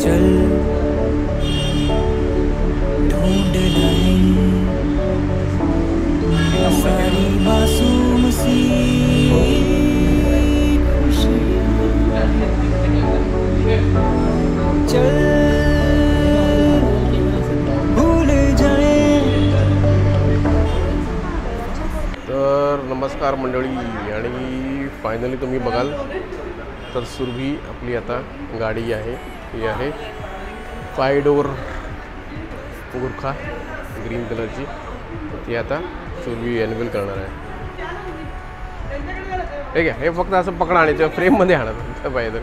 चल ढूंढ लाएं सारी मासूम सी खुशियां। चल भूल जाएं। तर नमस्कार मंडळी, आणि फायनली तुम्ही बघाल तर सुरभी आपली आता गाडी आहे, ही आहे 5 डोअर गुरखा ग्रीन कलरची. ती आता सुरभी अनवेल करणार आहे. ठीक आहे, हे फक्त असं पकडा आणि त्या फ्रेममध्ये आणा पाहिजे.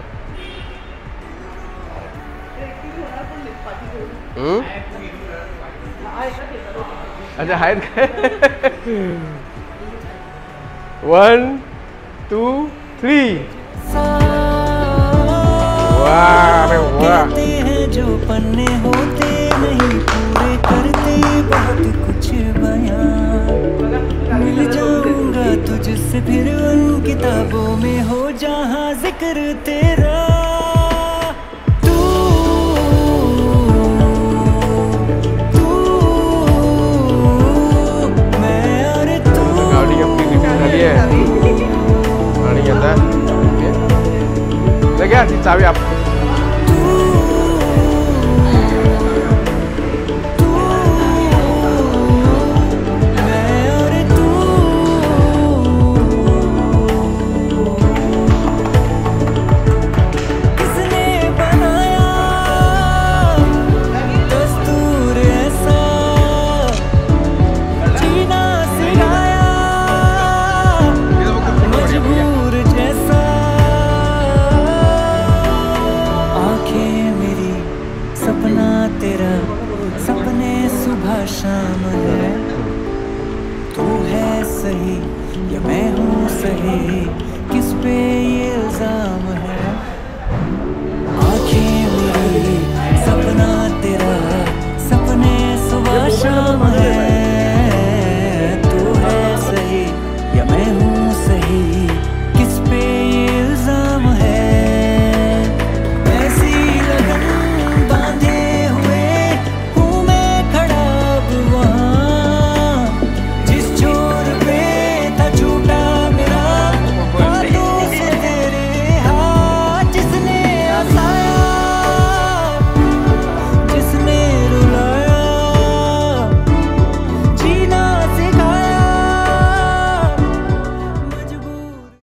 अच्छा आहेत काय? 1 2 3. कहते हैं जो पन्ने होते नहीं पूरे करते बहुत कुछ बयां। मिल जाऊंगा तुझसे फिर उन किताबों में हो जहां जिक्र तेरा। तू मैं और तू। गाडी आपली रिटर्न झाली आहे आणि आता घ्या ती चावी आप. तेरा सपने सुबह शाम है। तू है सही या मैं हूँ सही, किस पे ये इल्जाम है?